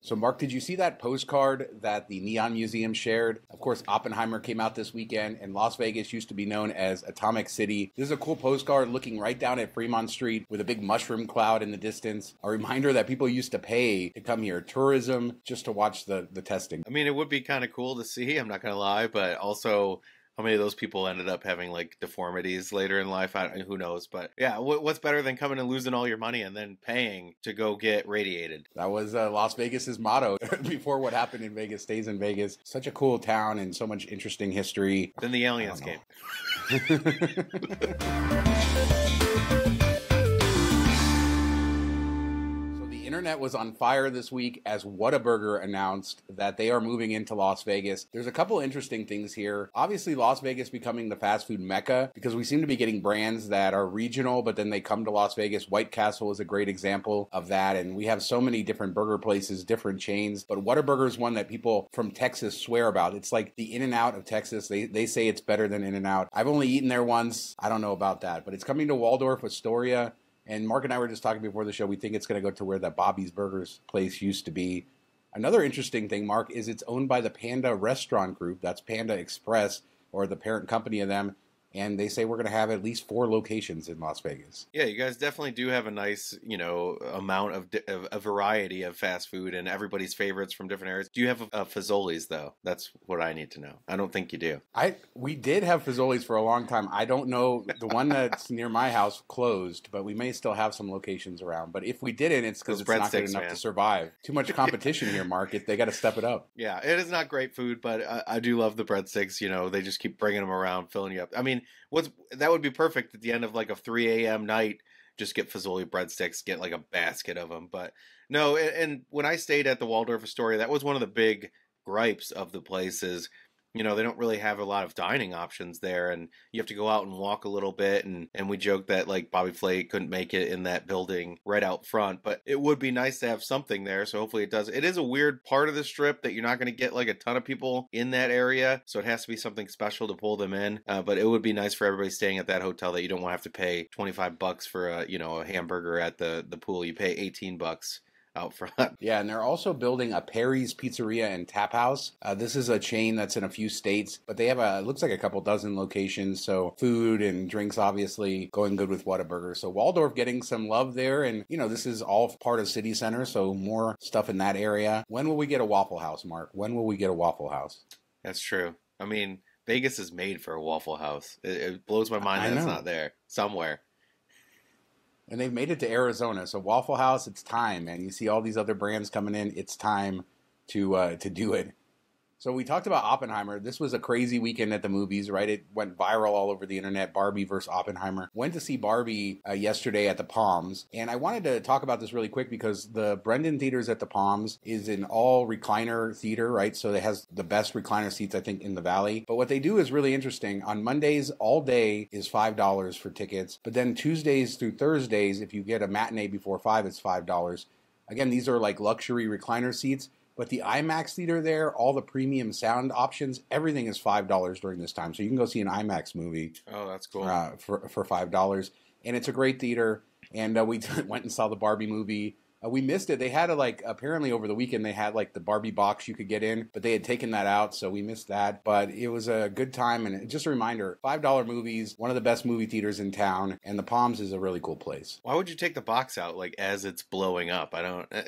So, Mark, did you see that postcard that the Neon Museum shared? Of course, Oppenheimer came out this weekend, and Las Vegas used to be known as Atomic City. This is a cool postcard looking right down at Fremont Street with a big mushroom cloud in the distance. A reminder that people used to pay to come here, tourism, just to watch the testing. I mean, it would be kind of cool to see, I'm not going to lie, but also how many of those people ended up having like deformities later in life? Who knows? But yeah, what's better than coming and losing all your money and then paying to go get radiated? That was Las Vegas's motto before what happened in Vegas stays in Vegas. Such a cool town and so much interesting history. Then the aliens came. Internet was on fire this week as Whataburger announced that they are moving into Las Vegas. There's a couple interesting things here. Obviously, Las Vegas becoming the fast food mecca because we seem to be getting brands that are regional, but then they come to Las Vegas. White Castle is a great example of that, and we have so many different burger places, different chains, but Whataburger is one that people from Texas swear about. It's like the In-N-Out of Texas. They say it's better than In-N-Out. I've only eaten there once. I don't know about that, but it's coming to Waldorf Astoria. And Mark and I were just talking before the show, we think it's going to go to where that Bobby's Burgers place used to be. Another interesting thing, Mark, is it's owned by the Panda Restaurant Group. That's Panda Express, or the parent company of them. And they say we're going to have at least 4 locations in Las Vegas. Yeah, you guys definitely do have a nice, amount of a variety of fast food and everybody's favorites from different areas. Do you have Fazoli's, though? That's what I need to know. I don't think you do. We did have Fazoli's for a long time. I don't know. The one that's near my house closed, but we may still have some locations around. But if we didn't, it's because it's not good enough to survive. Too much competition here, Mark. They got to step it up. Yeah, it is not great food, but I do love the breadsticks. They just keep bringing them around, filling you up. I mean, that would be perfect at the end of like a 3 a.m. night. Just get Fazoli breadsticks, get like a basket of them. But no, and when I stayed at the Waldorf Astoria, that was one of the big gripes of the place is, they don't really have a lot of dining options there, and you have to go out and walk a little bit, and we joked that like Bobby Flay couldn't make it in that building right out front, but it would be nice to have something there, so hopefully it does. It is a weird part of the strip that you're not going to get like a ton of people in that area, so it has to be something special to pull them in, but it would be nice for everybody staying at that hotel that you don't want to have to pay $25 for a hamburger at the pool. You pay $18 out front. Yeah, and they're also building a Perry's Pizzeria and Tap House. This is a chain that's in a few states, but they have it looks like a couple dozen locations, so food and drinks obviously going good with Whataburger. So Waldorf getting some love there, and this is all part of City Center, so more stuff in that area. When will we get a Waffle House, Mark? When will we get a Waffle House? That's true. I mean, Vegas is made for a Waffle House. It blows my mind that it's not there somewhere. And they've made it to Arizona. So Waffle House, it's time, man. You see all these other brands coming in. It's time to do it. So we talked about Oppenheimer. This was a crazy weekend at the movies, right? It went viral all over the internet. Barbie versus Oppenheimer. Went to see Barbie yesterday at the Palms. And I wanted to talk about this really quick because the Brendan Theaters at the Palms is an all recliner theater, right? So it has the best recliner seats, I think, in the Valley. But what they do is really interesting. On Mondays, all day is $5 for tickets. But then Tuesdays through Thursdays, if you get a matinee before 5, it's $5. Again, these are like luxury recliner seats. But the IMAX theater there, all the premium sound options, everything is $5 during this time. So you can go see an IMAX movie. Oh, that's cool. For $5. And it's a great theater. And we went and saw the Barbie movie. We missed it. They had apparently over the weekend, they had the Barbie box you could get in, but they had taken that out, so we missed that. But it was a good time, and just a reminder, $5 movies, one of the best movie theaters in town, and the Palms is a really cool place. Why would you take the box out, as it's blowing up?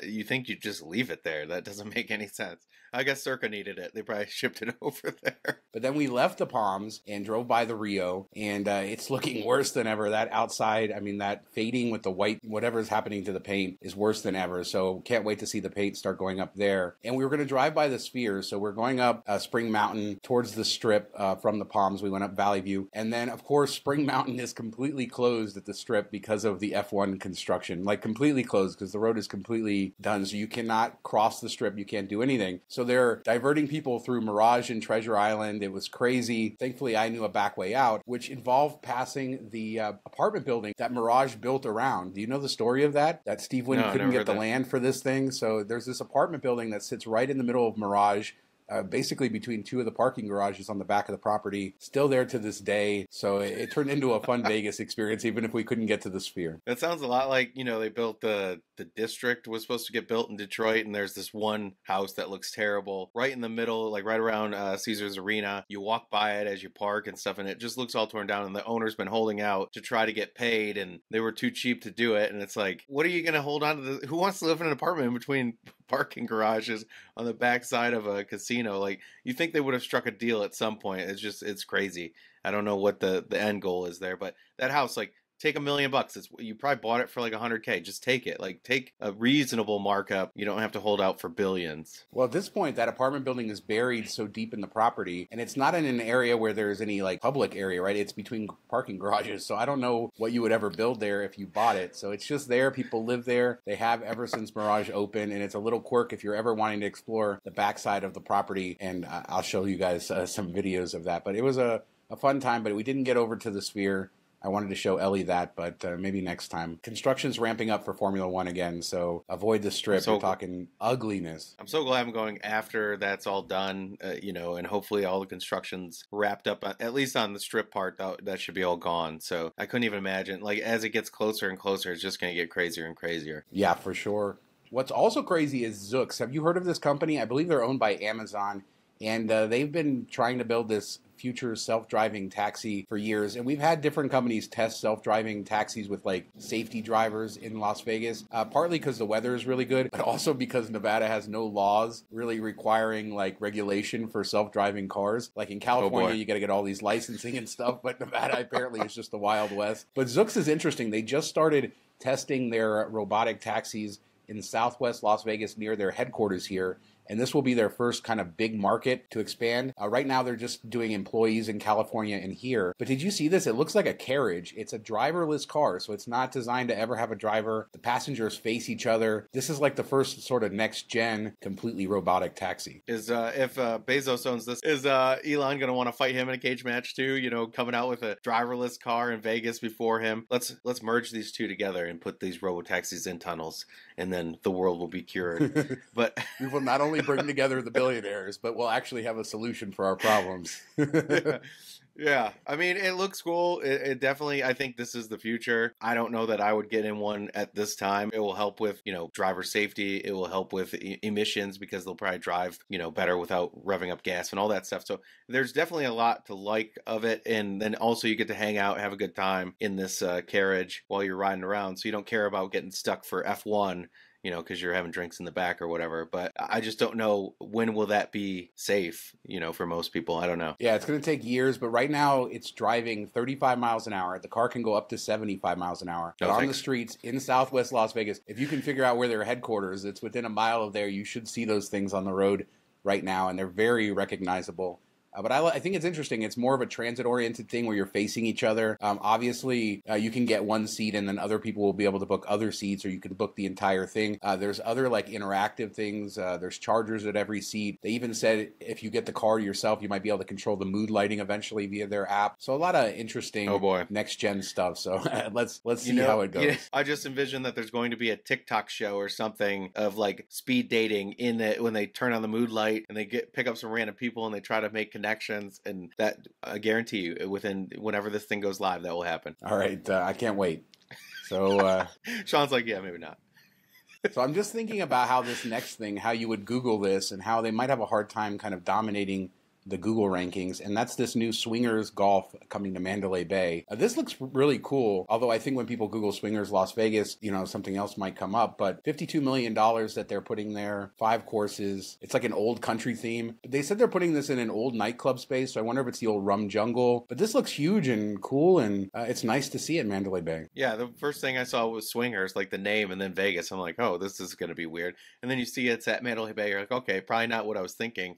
You think you'd just leave it there. That doesn't make any sense. I guess Circa needed it. They probably shipped it over there. But then we left the Palms and drove by the Rio, and it's looking worse than ever. That outside, that fading with the white, whatever's happening to the paint is worse than ever. So can't wait to see the paint start going up there. And we were going to drive by the Sphere. So we're going up Spring Mountain towards the Strip from the Palms. We went up Valley View. And then, of course, Spring Mountain is completely closed at the Strip because of the F1 construction. Completely closed because the road is completely done. So you cannot cross the Strip. You can't do anything. So they're diverting people through Mirage and Treasure Island. It was crazy. Thankfully, I knew a back way out, which involved passing the apartment building that Mirage built around. Do you know the story of that? That Steve Wynn couldn't get the land for this thing. So there's this apartment building that sits right in the middle of Mirage. basically between two of the parking garages on the back of the property. Still there to this day. So it turned into a fun Vegas experience, even if we couldn't get to the Sphere. That sounds a lot like, they built the district was supposed to get built in Detroit, and there's this one house that looks terrible right in the middle, like right around Caesars Arena. You walk by it as you park and stuff, and it just looks all torn down, and the owner's been holding out to try to get paid, and they were too cheap to do it. And it's like, what are you going to hold on to? Who wants to live in an apartment in between parking garages on the backside of a casino? Like, you think they would have struck a deal at some point. It's crazy. I don't know what the end goal is there, but that house, like, take $1 million. You probably bought it for like $100K. Just take it. Like, take a reasonable markup. You don't have to hold out for billions. Well, at this point, that apartment building is buried so deep in the property, and it's not in an area where there's any like public area, right? It's between parking garages. So I don't know what you would ever build there if you bought it. So it's just there. People live there. They have ever since Mirage opened, and it's a little quirk if you're ever wanting to explore the backside of the property. And I'll show you guys some videos of that. But it was a fun time, but we didn't get over to the Sphere. I wanted to show Ellie that, but maybe next time. Construction's ramping up for Formula One again, so avoid the Strip. We're talking ugliness. I'm so glad I'm going after that's all done, and hopefully all the construction's wrapped up, at least on the Strip part, that should be all gone. So I couldn't even imagine. Like, as it gets closer and closer, it's just going to get crazier and crazier. Yeah, for sure. What's also crazy is Zoox. Have you heard of this company? I believe they're owned by Amazon, and they've been trying to build this future self-driving taxi for years, and we've had different companies test self-driving taxis with like safety drivers in Las Vegas, partly because the weather is really good, but also because Nevada has no laws really requiring like regulation for self-driving cars. Like in California, you got to get all these licensing and stuff, but Nevada apparently is just the Wild West. But Zoox is interesting. They just started testing their robotic taxis in Southwest Las Vegas near their headquarters here. And this will be their first kind of big market to expand. Right now, they're just doing employees in California and here. But did you see this? It looks like a carriage. It's a driverless car, so it's not designed to ever have a driver. The passengers face each other. This is like the first sort of next-gen, completely robotic taxi. If Bezos owns this, is Elon going to want to fight him in a cage match too? Coming out with a driverless car in Vegas before him. Let's merge these two together and put these robotaxis in tunnels, and then the world will be cured. But we will not only bring together the billionaires, but we'll actually have a solution for our problems. Yeah. I mean, it looks cool. It definitely, I think this is the future. I don't know that I would get in one at this time. It will help with, driver safety. It will help with emissions because they'll probably drive, better without revving up gas and all that stuff. So there's definitely a lot to like of it. And then also you get to hang out, have a good time in this carriage while you're riding around. So you don't care about getting stuck for F1, because you're having drinks in the back or whatever. But I just don't know, when will that be safe, for most people? I don't know. Yeah, it's going to take years, but right now it's driving 35 miles an hour. The car can go up to 75 miles an hour. But on the streets in Southwest Las Vegas, if you can figure out where their headquarters, it's within a mile of there, you should see those things on the road right now, and they're very recognizable. But I think it's interesting. It's more of a transit-oriented thing where you're facing each other. Obviously, you can get one seat and then other people will be able to book other seats, or you can book the entire thing. There's other like interactive things. There's chargers at every seat. They even said if you get the car yourself, you might be able to control the mood lighting eventually via their app. So a lot of interesting next-gen stuff. So let's see how it goes. Yeah, I just envision that there's going to be a TikTok show or something of like speed dating in it when they turn on the mood light and they pick up some random people and they try to make connections, and that I guarantee you whenever this thing goes live, that will happen. All right, I can't wait. So Sean's like, yeah, maybe not. So I'm just thinking about how this next thing, how you would Google this, and how they might have a hard time kind of dominating the Google rankings, and that's this new swingers golf coming to Mandalay Bay. This looks really cool, although I think when people Google swingers Las Vegas, something else might come up, but $52 million that they're putting there, 5 courses. It's like an old country theme. They said they're putting this in an old nightclub space, so I wonder if it's the old Rum Jungle, but this looks huge and cool, and it's nice to see at Mandalay Bay. Yeah, the first thing I saw was swingers, like the name, and then Vegas. I'm like, oh, this is going to be weird. And then you see it's at Mandalay Bay, you're like, okay, probably not what I was thinking.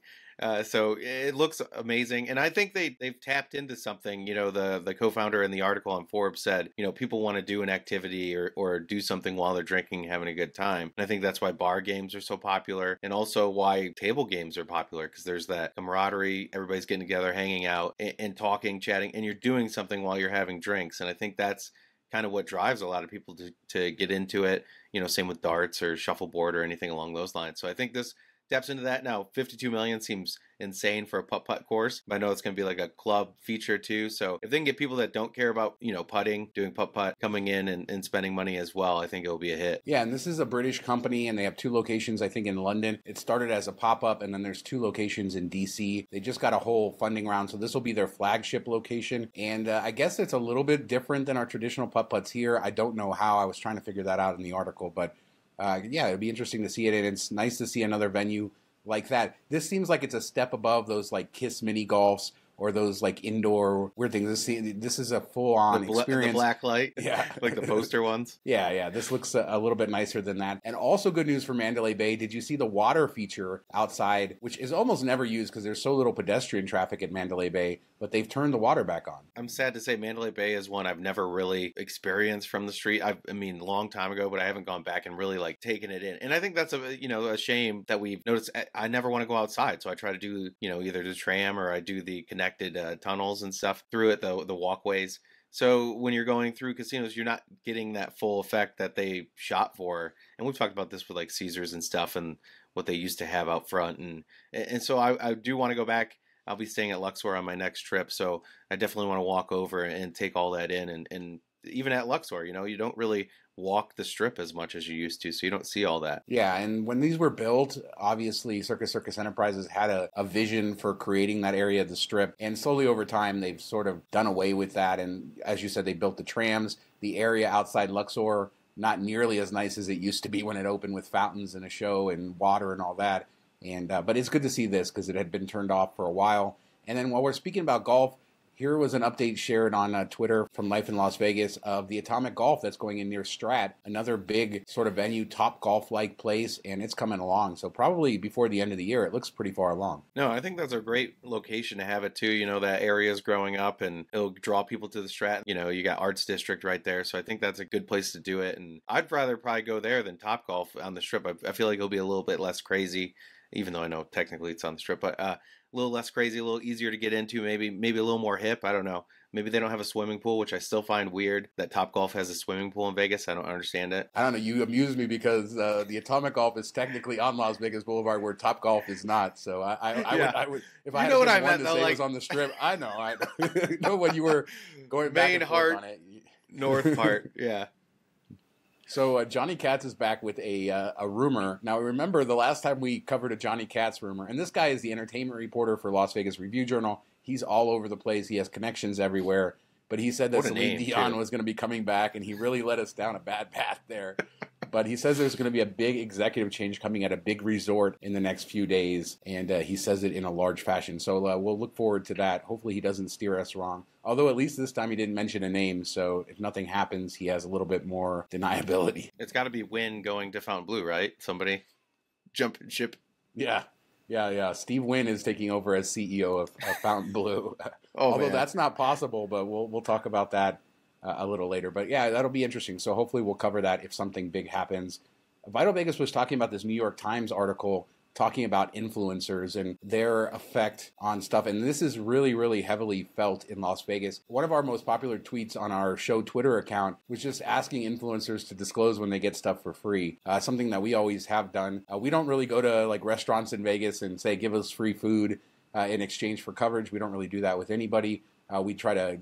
So it looks amazing. And I think they've tapped into something. The co-founder in the article on Forbes said, people want to do an activity or do something while they're drinking, having a good time. And I think that's why bar games are so popular, and also why table games are popular, because there's that camaraderie, everybody's getting together, hanging out and talking, chatting, and you're doing something while you're having drinks. And I think that's kind of what drives a lot of people to get into it. Same with darts or shuffleboard or anything along those lines. So I think this taps into that. Now, 52 million seems insane for a putt-putt course, but I know it's going to be like a club feature too. So if they can get people that don't care about, putting, doing putt-putt, coming in and spending money as well, I think it'll be a hit. Yeah, and this is a British company, and they have 2 locations, I think, in London. It started as a pop-up, and then there's 2 locations in DC. They just got a whole funding round, so this will be their flagship location. And I guess it's a little bit different than our traditional putt-putts here. I don't know how. I was trying to figure that out in the article, but yeah, it'd be interesting to see it, and it's nice to see another venue like that. This seems like it's a step above those like KISS mini golfs or those like indoor weird things. This is a full-on experience. The black light, yeah, like the poster ones. Yeah. This looks a little bit nicer than that. And also good news for Mandalay Bay. Did you see the water feature outside, which is almost never used because there's so little pedestrian traffic at Mandalay Bay, but they've turned the water back on. I'm sad to say Mandalay Bay is one I've never really experienced from the street. I mean, a long time ago, but I haven't gone back and really like taken it in. And I think that's a shame that we've noticed. I never want to go outside, so I try to do either the tram or I do the connected tunnels and stuff through it, the walkways. So when you're going through casinos, you're not getting that full effect that they shot for. And we've talked about this with like Caesars and stuff and what they used to have out front. And so I do want to go back. I'll be staying at Luxor on my next trip, so I definitely want to walk over and take all that in. And even at Luxor, you don't really walk the strip as much as you used to, so you don't see all that. Yeah, and when these were built, obviously Circus Enterprises had a vision for creating that area of the strip, and slowly over time they've sort of done away with that. And as you said, they built the trams. The area outside Luxor, not nearly as nice as it used to be when it opened with fountains and a show and water and all that. And but it's good to see this because it had been turned off for a while. And then while we're speaking about golf, here was an update shared on Twitter from Life in Las Vegas of the Atomic Golf that's going in near Strat, another big sort of venue, top golf-like place, and it's coming along. So probably before the end of the year, it looks pretty far along. No, I think that's a great location to have it too. That area is growing up and it'll draw people to the Strat. You got Arts District right there. So I think that's a good place to do it. And I'd rather probably go there than Top Golf on the Strip. I feel like it'll be a little bit less crazy, even though I know technically it's on the Strip, but a little less crazy, a little easier to get into, maybe a little more hip. I don't know. Maybe they don't have a swimming pool, which I still find weird that Topgolf has a swimming pool in Vegas. I don't understand it. I don't know. You amuse me because the Atomic Golf is technically on Las Vegas Boulevard where Topgolf is not. So I would if I had what I one meant, to though, say like... it was on the Strip. I know when you were going back Main and forth Heart, on it. North part, yeah. So Johnny Katz is back with a rumor. Now, remember the last time we covered a Johnny Katz rumor, and this guy is the entertainment reporter for Las Vegas Review-Journal. He's all over the place. He has connections everywhere. But he said that Celine Dion was going to be coming back, and he really led us down a bad path there. But he says there's going to be a big executive change coming at a big resort in the next few days, and he says it in a large fashion. So we'll look forward to that. Hopefully he doesn't steer us wrong. Although at least this time he didn't mention a name, so if nothing happens, he has a little bit more deniability. It's got to be Wynn going to Fontainebleau, right? Somebody jumping ship. Yeah. Steve Wynn is taking over as CEO of Fontainebleau. Although that's not possible, but we'll talk about that a little later. But yeah, that'll be interesting. So hopefully we'll cover that if something big happens. Vital Vegas was talking about this New York Times article talking about influencers and their effect on stuff. And this is really, really heavily felt in Las Vegas. One of our most popular tweets on our show Twitter account was just asking influencers to disclose when they get stuff for free. Something that we always have done. We don't really go to like restaurants in Vegas and say, give us free food in exchange for coverage. We don't really do that with anybody. We try to,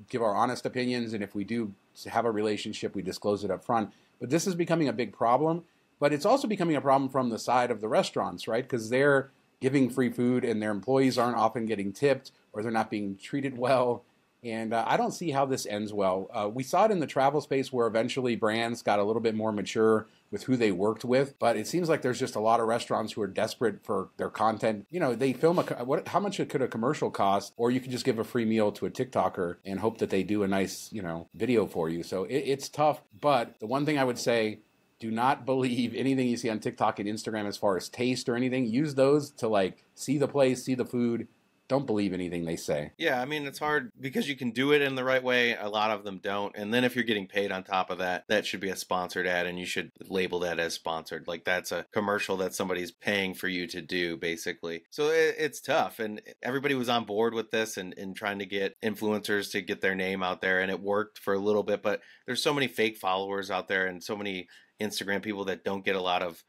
give our honest opinions. And if we do have a relationship, we disclose it up front. But this is becoming a big problem. But it's also becoming a problem from the side of the restaurants, right? Because they're giving free food and their employees aren't often getting tipped or they're not being treated well. And I don't see how this ends well. We saw it in the travel space where eventually brands got a little bit more mature with who they worked with. But it seems like there's just a lot of restaurants who are desperate for their content. They film how much could a commercial cost? Or you could just give a free meal to a TikToker and hope that they do a nice, video for you. So it's tough. But the one thing I would say, do not believe anything you see on TikTok and Instagram as far as taste or anything. Use those to see the place, see the food. Don't believe anything they say. Yeah, I mean, it's hard because you can do it in the right way. A lot of them don't. And then if you're getting paid on top of that, that should be a sponsored ad and you should label that as sponsored. Like that's a commercial that somebody's paying for you to do, basically. So it's tough. And everybody was on board with this and trying to get influencers to get their name out there. And it worked for a little bit. But there's so many fake followers out there and so many Instagram people that don't get a lot of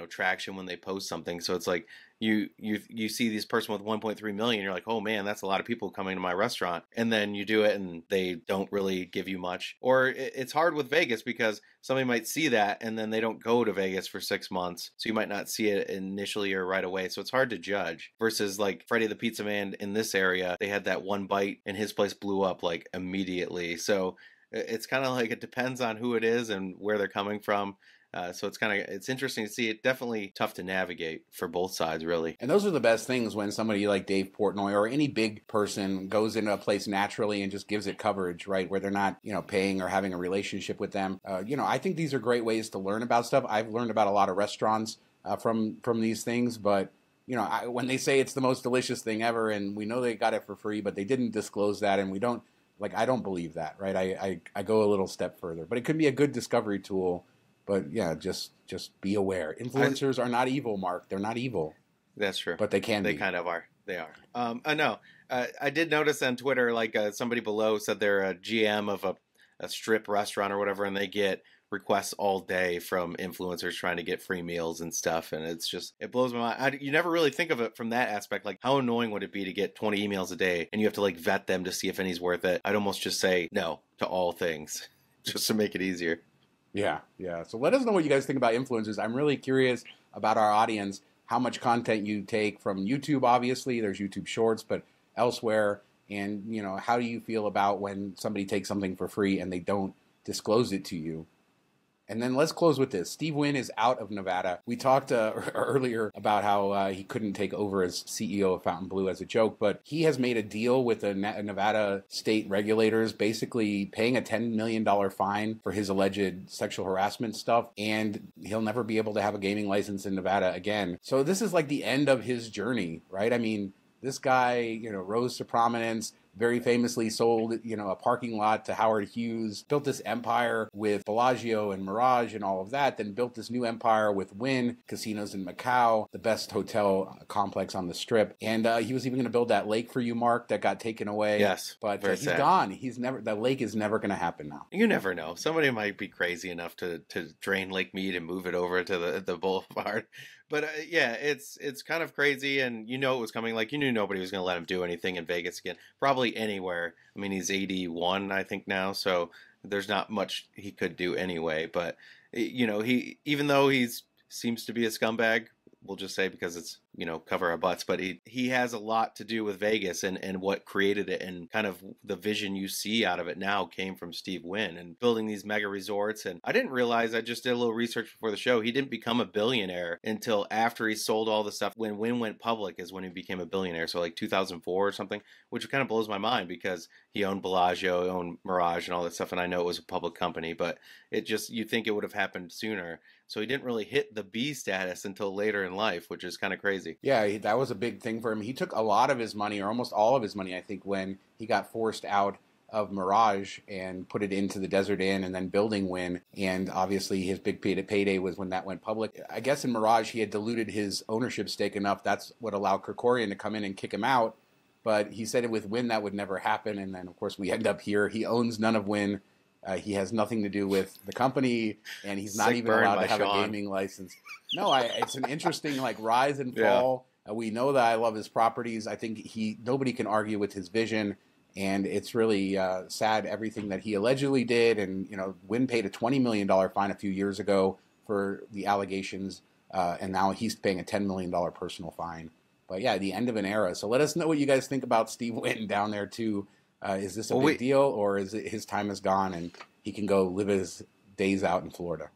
traction when they post something. So it's like you see this person with 1.3 million, you're like, oh man, that's a lot of people coming to my restaurant, and then you do it and they don't really give you much. Or it's hard with Vegas because somebody might see that and then they don't go to Vegas for 6 months, so you might not see it initially or right away. So it's hard to judge. Versus like Freddie the Pizza Man in this area, they had that one bite and his place blew up like immediately. So it's kind of like it depends on who it is and where they're coming from. So it's interesting to see. It's definitely tough to navigate for both sides, really. And those are the best things when somebody like Dave Portnoy or any big person goes into a place naturally and just gives it coverage, right? Where they're not, paying or having a relationship with them. I think these are great ways to learn about stuff. I've learned about a lot of restaurants from these things, but when they say it's the most delicious thing ever, and we know they got it for free, but they didn't disclose that, and we don't, I don't believe that, right? I go a little step further, but it could be a good discovery tool. But yeah, just be aware. Influencers are not evil, Mark. They're not evil. That's true. But they can be. They kind of are. They are. I know. I did notice on Twitter, like somebody below said they're a GM of a strip restaurant or whatever, and they get requests all day from influencers trying to get free meals and stuff. And it's just, it blows my mind. You never really think of it from that aspect. Like, how annoying would it be to get 20 emails a day and you have to like vet them to see if any's worth it? I'd almost just say no to all things just to make it easier. Yeah. So let us know what you guys think about influencers. I'm really curious about our audience, how much content you take from YouTube. Obviously, there's YouTube Shorts, but elsewhere. And, how do you feel about when somebody takes something for free and they don't disclose it to you? And then let's close with this. Steve Wynn is out of Nevada. We talked earlier about how he couldn't take over as CEO of Fontainebleau as a joke, but he has made a deal with the Nevada state regulators, basically paying a $10 million fine for his alleged sexual harassment stuff, and he'll never be able to have a gaming license in Nevada again. So this is like the end of his journey, right? I mean, this guy, rose to prominence, very famously sold, a parking lot to Howard Hughes, built this empire with Bellagio and Mirage and all of that, then built this new empire with Wynn, casinos in Macau, the best hotel complex on the Strip. And he was even going to build that lake for you, Mark, that got taken away. Yes. But he's gone. That lake is never going to happen now. You never know. Somebody might be crazy enough to drain Lake Mead and move it over to the boulevard. But yeah, it's kind of crazy, and it was coming. Like, you knew nobody was going to let him do anything in Vegas again. Probably anywhere. I mean, he's 81, I think, now, so there's not much he could do anyway. But, he, even though seems to be a scumbag, we'll just say, because it's, cover our butts, but he has a lot to do with Vegas and what created it, and kind of the vision you see out of it now came from Steve Wynn and building these mega resorts. And I didn't realize, I just did a little research before the show, he didn't become a billionaire until after he sold all the stuff. When Wynn went public is when he became a billionaire, so like 2004 or something, which kind of blows my mind because he owned Bellagio, he owned Mirage and all that stuff, and I know it was a public company, but you'd think it would have happened sooner. So he didn't really hit the B status until later in life, which is kind of crazy. Yeah, that was a big thing for him. He took a lot of his money, or almost all of his money, I think, when he got forced out of Mirage and put it into the Desert Inn and then building Wynn. And obviously his big payday was when that went public. I guess in Mirage he had diluted his ownership stake enough. That's what allowed Kerkorian to come in and kick him out. But he said with Wynn that would never happen. And then, of course, we end up here. He owns none of Wynn. He has nothing to do with the company, and he's not even allowed to have a gaming license. No, it's an interesting rise and fall. Yeah. We know that I love his properties. I think nobody can argue with his vision, and it's really sad everything that he allegedly did. And Wynn paid a $20 million fine a few years ago for the allegations, and now he's paying a $10 million personal fine. But yeah, the end of an era. So let us know what you guys think about Steve Wynn down there too. Is this a big deal, or is it his time is gone and he can go live his days out in Florida?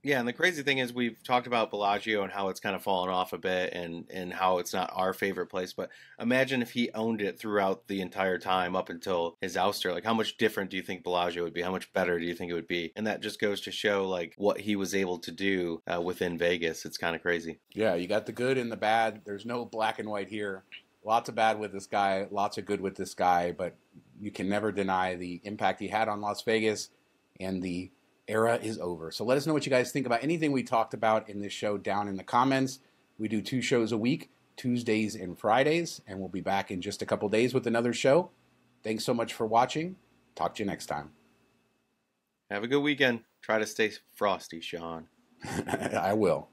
Yeah, and the crazy thing is we've talked about Bellagio and how it's kind of fallen off a bit and how it's not our favorite place. But imagine if he owned it throughout the entire time up until his ouster. Like, how much different do you think Bellagio would be? How much better do you think it would be? And that just goes to show what he was able to do within Vegas. It's kind of crazy. Yeah, you got the good and the bad. There's no black and white here. Lots of bad with this guy, lots of good with this guy, but you can never deny the impact he had on Las Vegas, and the era is over. So let us know what you guys think about anything we talked about in this show down in the comments. We do 2 shows a week, Tuesdays and Fridays, and we'll be back in just a couple days with another show. Thanks so much for watching. Talk to you next time. Have a good weekend. Try to stay frosty, Sean. I will.